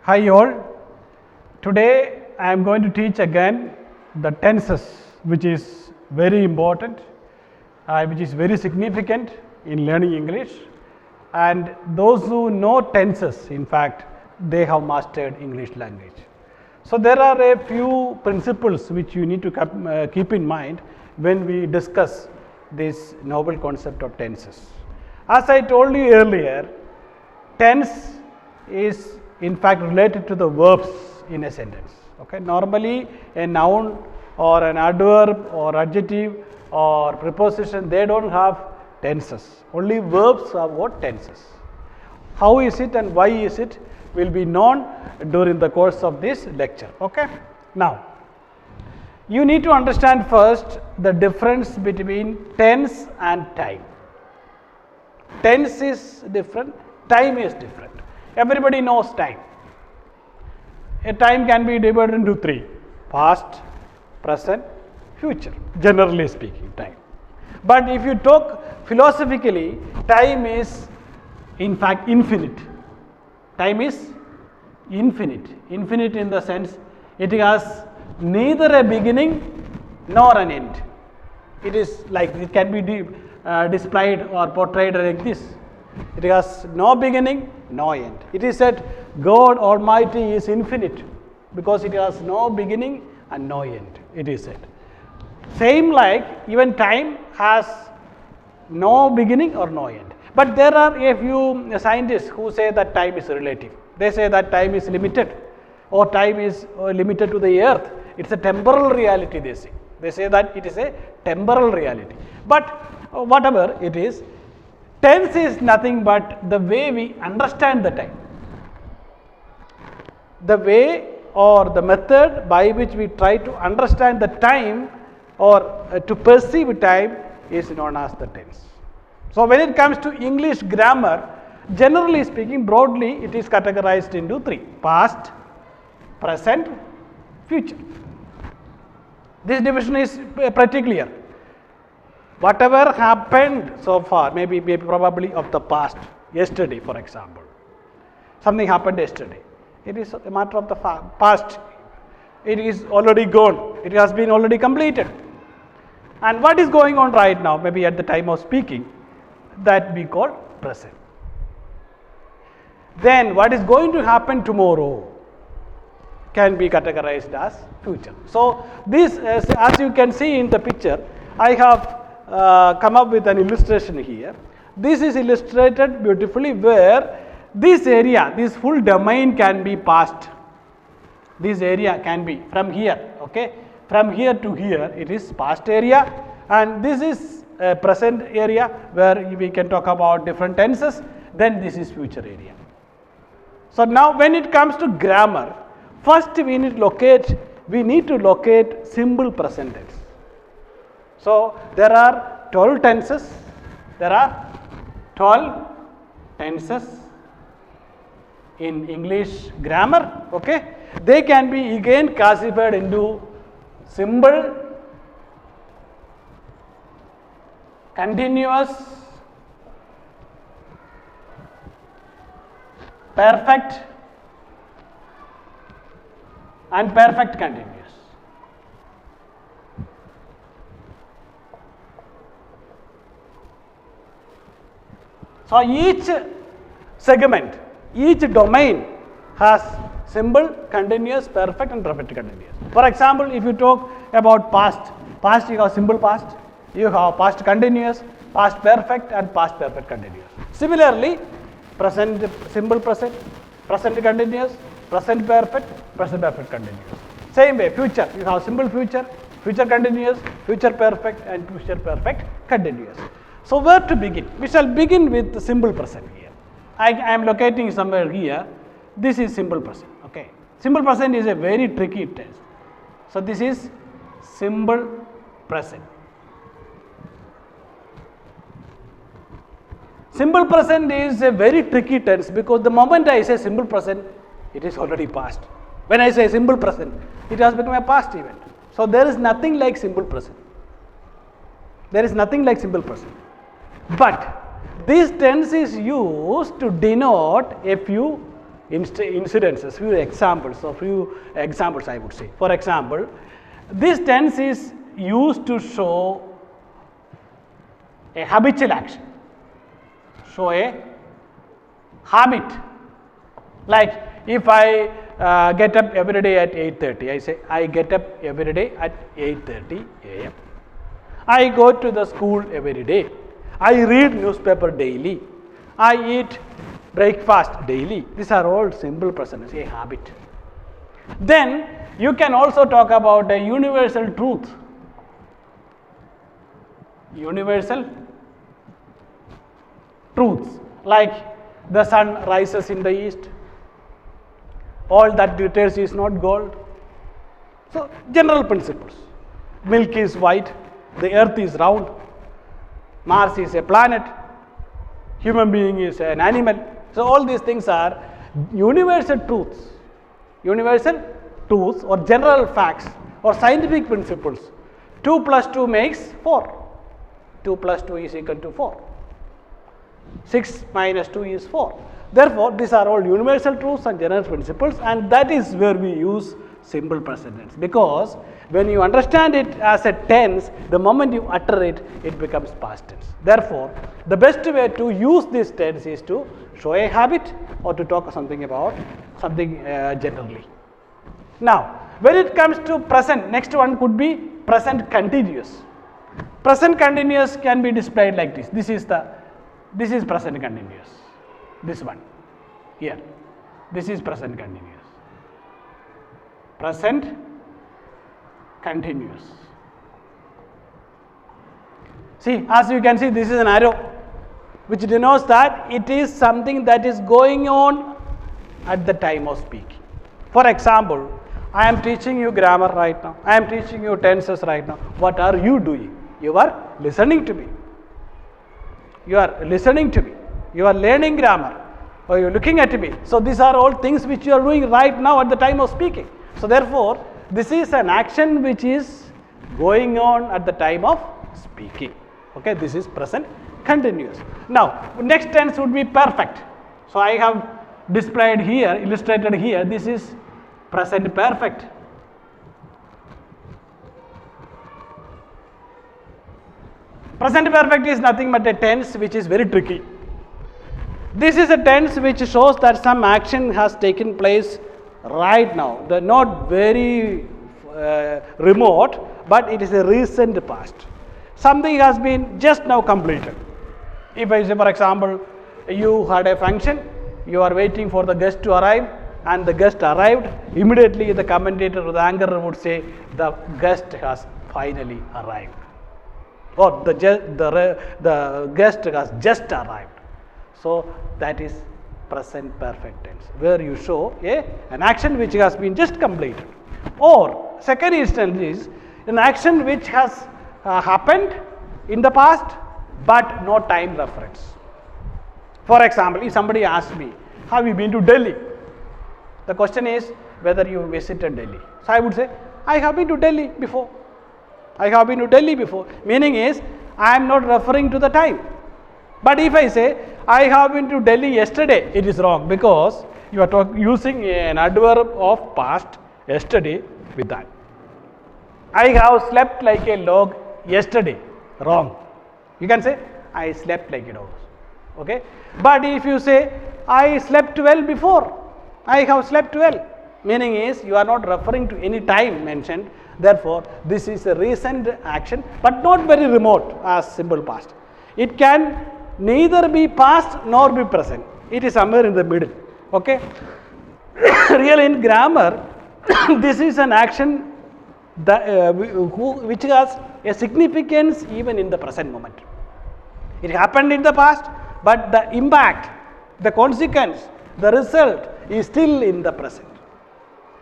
Hi all. Today I am going to teach again the tenses, which is very important, which is very significant in learning English. And those who know tenses, in fact, they have mastered English language. So there are a few principles which you need to keep in mind when we discuss this novel concept of tenses. As I told you earlier, tense is in fact related to the verbs in a sentence. Okay, normally a noun or an adverb or adjective or preposition, they don't have tenses. Only verbs have what tenses. How is it and why is it will be known during the course of this lecture. Okay. Now, you need to understand first the difference between tense and time. Tense is different, time is different. Everybody knows time. A time can be divided into three: past, present, future, generally speaking time. But if you talk philosophically, time is in fact infinite. Time is infinite. Infinite in the sense it has neither a beginning nor an end. It is like, it can be displayed or portrayed like this. It has no beginning, no end. It is said God Almighty is infinite because it has no beginning and no end. It is said. Same like even time has no beginning or no end. But there are a few scientists who say that time is relative. They say that time is limited or time is limited to the earth. It's a temporal reality, they say. They say that it is a temporal reality. But whatever it is, tense is nothing but the way we understand the time. The way or the method by which we try to understand the time or to perceive time is known as the tense. So when it comes to English grammar, generally speaking, broadly it is categorized into three: past, present, future. This division is pretty clear. Whatever happened so far, maybe probably of the past, yesterday for example, something happened yesterday, it is a matter of the past, it is already gone, it has been already completed. And what is going on right now, maybe at the time of speaking, that we call present. Then what is going to happen tomorrow can be categorized as future. So this, as you can see in the picture, I have come up with an illustration here. This is illustrated beautifully where this area, this full domain can be past. This area can be from here, okay, from here to here it is past area, and this is a present area where we can talk about different tenses. Then this is future area. So now when it comes to grammar, first we need to locate simple present tense. So there are 12 tenses. There are 12 tenses in English grammar. Okay, they can be again classified into simple, continuous, perfect, and perfect continuous. So each segment, each domain has simple, continuous, perfect and perfect continuous. For example, if you talk about past, you have simple past, you have past continuous, past perfect and past perfect continuous. Similarly, present simple present, present continuous, present perfect, present perfect continuous. Same way, future, you have simple future, future continuous, future perfect and future perfect continuous. So where to begin? We shall begin with the simple present here. I am locating somewhere here. This is simple present. Okay, simple present is a very tricky tense. So this is simple present. Simple present is a very tricky tense because the moment I say simple present, it is already past. When I say simple present, it has become a past event. So there is nothing like simple present. There is nothing like simple present. But this tense is used to denote a few incidences, few examples I would say. For example, this tense is used to show a habitual action, show a habit. Like if I get up every day at 8:30, I say I get up every day at 8:30 a.m. I go to the school every day. I read newspaper daily. I eat breakfast daily. These are all simple present tense, a habit. Then you can also talk about a universal truth. Universal truths, like the sun rises in the east, all that glitters is not gold. So general principles. Milk is white, the earth is round, Mars is a planet, human being is an animal. So all these things are universal truths. Universal truths or general facts or scientific principles. 2 plus 2 makes 4. 2 plus 2 is equal to 4. 6 minus 2 is 4. Therefore, these are all universal truths and general principles, and that is where we use simple present tense, because when you understand it as a tense, the moment you utter it, it becomes past tense. Therefore, the best way to use this tense is to show a habit or to talk something about something generally. Now, when it comes to present, next one could be present continuous. Present continuous can be displayed like this. This is present continuous. This one here. This is present continuous. Present continuous. See, as you can see, this is an arrow which denotes that it is something that is going on at the time of speaking. For example, I am teaching you grammar right now. I am teaching you tenses right now. What are you doing? You are listening to me. You are listening to me. You are learning grammar, or you are looking at me. So these are all things which you are doing right now at the time of speaking. So therefore, this is an action which is going on at the time of speaking. Okay, this is present continuous. Now, next tense would be perfect. So I have displayed here, illustrated here, this is present perfect. Present perfect is nothing but a tense which is very tricky. This is a tense which shows that some action has taken place right now. They are not very remote, but it is a recent past. Something has been just now completed. If I say, for example, you had a function, you are waiting for the guest to arrive, and the guest arrived, immediately the commentator or the anchor would say, the guest has finally arrived, or the guest has just arrived. So that is present perfect tense, where you show an action which has been just completed. Or second instance is an action which has happened in the past but no time reference. For example, if somebody asks me, have you been to Delhi? The question is whether you visited Delhi. So I would say, I have been to Delhi before. I have been to Delhi before. Meaning is, I am not referring to the time. But if I say, I have been to Delhi yesterday, it is wrong, because you are using an adverb of past yesterday with that. I have slept like a log yesterday, wrong. You can say, I slept like a dog. Okay? But if you say, I slept well before, I have slept well, meaning is you are not referring to any time mentioned. Therefore, this is a recent action, but not very remote as simple past. It can neither be past nor be present. It is somewhere in the middle. Okay? Really, in grammar, this is an action that, which has a significance even in the present moment. It happened in the past, but the impact, the consequence, the result is still in the present.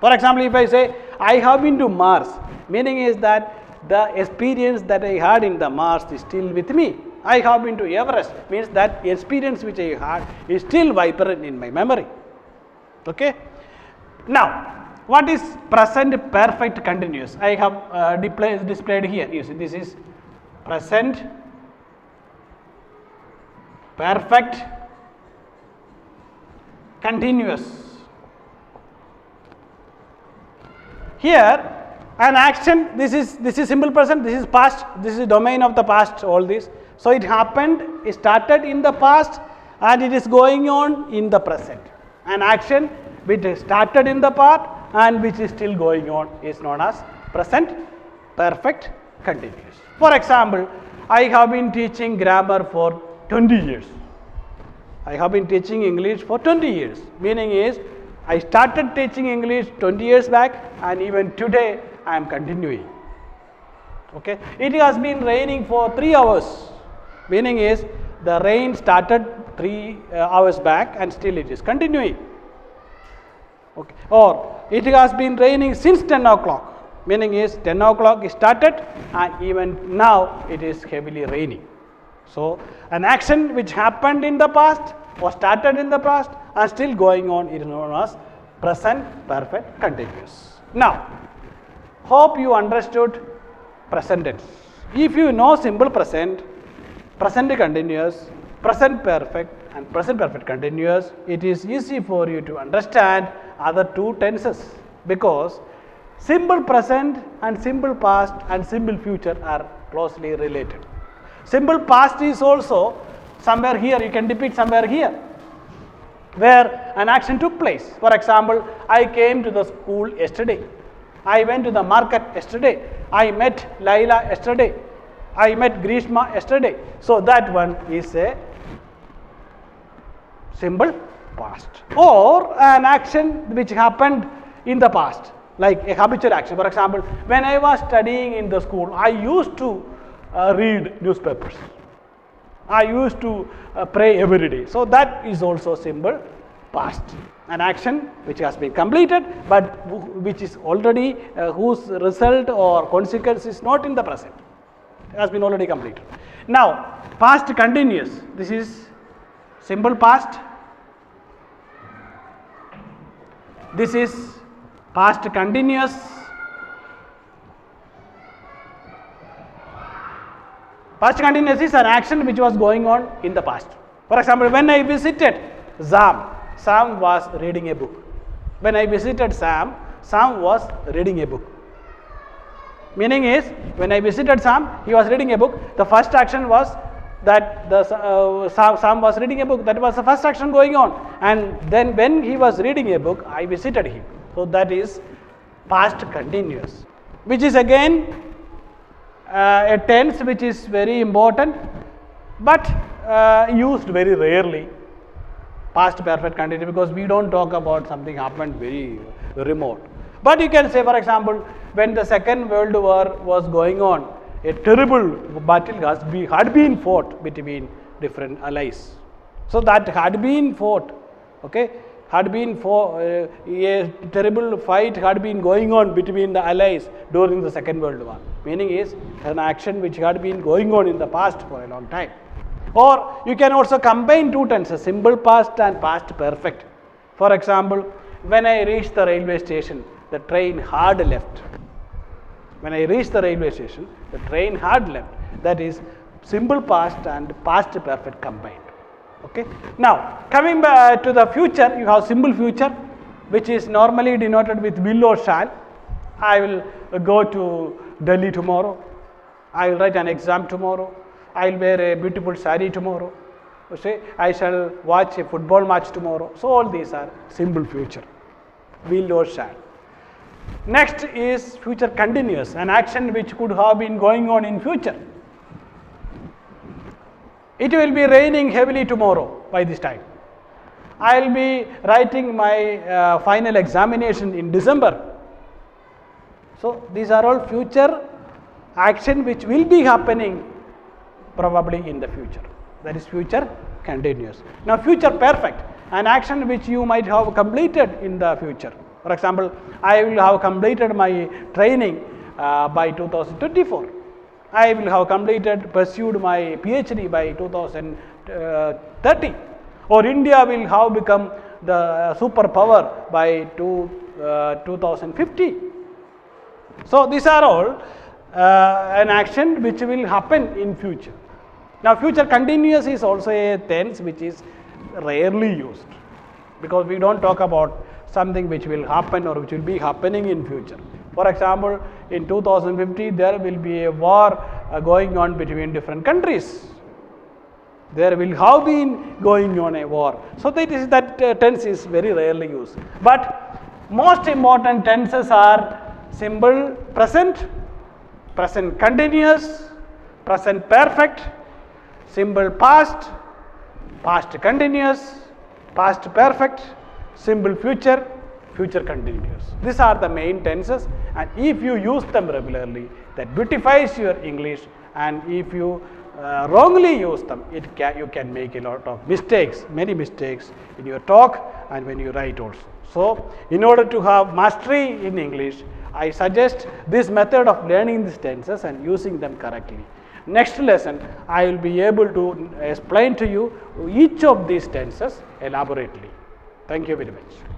For example, if I say, I have been to Mars, meaning is that the experience that I had in the Mars is still with me. I have been to Everest, means that experience which I had is still vibrant in my memory. Okay? Now, what is present perfect continuous? I have displayed here. You see, this is present perfect continuous. Here an action, this is simple present, this is past, this is domain of the past, all this. So it happened, it started in the past and it is going on in the present. An action which started in the past and which is still going on is known as present perfect continuous. For example, I have been teaching grammar for 20 years. I have been teaching English for 20 years. Meaning is, I started teaching English 20 years back and even today I am continuing. Okay. It has been raining for 3 hours. Meaning is, the rain started 3 hours back and still it is continuing. Okay. Or it has been raining since 10 o'clock. Meaning is 10 o'clock is started and even now it is heavily raining. So an action which happened in the past or started in the past and still going on is known as present perfect continuous. Now, hope you understood present tense. If you know simple present, present continuous, present perfect and present perfect continuous, it is easy for you to understand other two tenses, because simple present and simple past and simple future are closely related. Simple past is also somewhere here, you can depict somewhere here where an action took place. For example, I came to the school yesterday, I went to the market yesterday, I met Laila yesterday, I met Grishma yesterday. So that one is a simple past. Or an action which happened in the past, like a habitual action. For example, when I was studying in the school, I used to read newspapers. I used to pray every day. So that is also simple past. An action which has been completed but which is already whose result or consequence is not in the present. It has been already completed. Now, past continuous. This is simple past. This is past continuous. Past continuous is an action which was going on in the past. For example, when I visited Sam was reading a book. When I visited Sam was reading a book. Meaning is, when I visited Sam, he was reading a book. The first action was that Sam was reading a book. That was the first action going on. And then when he was reading a book, I visited him. So that is past continuous, which is again a tense which is very important but used very rarely, past perfect continuous, because we don't talk about something happened very remote. But you can say, for example, when the Second World War was going on, a terrible battle had been fought between different allies. So that had been fought, okay, had been a terrible fight had been going on between the allies during the Second World War. Meaning is an action which had been going on in the past for a long time. Or you can also combine two tenses, simple past and past perfect. For example, when I reached the railway station, the train had left. When I reached the railway station, the train had left. That is simple past and past perfect combined. Okay. Now, coming back to the future, you have simple future, which is normally denoted with will or shall. I will go to Delhi tomorrow. I will write an exam tomorrow. I will wear a beautiful sari tomorrow. Okay. I shall watch a football match tomorrow. So all these are simple future, will or shall. Next is future continuous, an action which could have been going on in future. It will be raining heavily tomorrow by this time. I will be writing my final examination in December. So these are all future action which will be happening probably in the future. That is future continuous. Now future perfect, an action which you might have completed in the future. For example, I will have completed my training by 2024. I will have pursued my PhD by 2030, or India will have become the superpower by 2050. So these are all an action which will happen in future. Now future continuous is also a tense which is rarely used, because we don't talk about something which will happen or which will be happening in future. For example, in 2050 there will be a war going on between different countries. There will have been going on a war. So that tense is very rarely used. But most important tenses are simple present, present continuous, present perfect, simple past, past continuous, past perfect, simple future, future continuous. These are the main tenses, and if you use them regularly, that beautifies your English, and if you wrongly use them, you can make a lot of mistakes, many mistakes in your talk and when you write also. So, in order to have mastery in English, I suggest this method of learning these tenses and using them correctly. Next lesson, I will be able to explain to you each of these tenses elaborately. Thank you very much.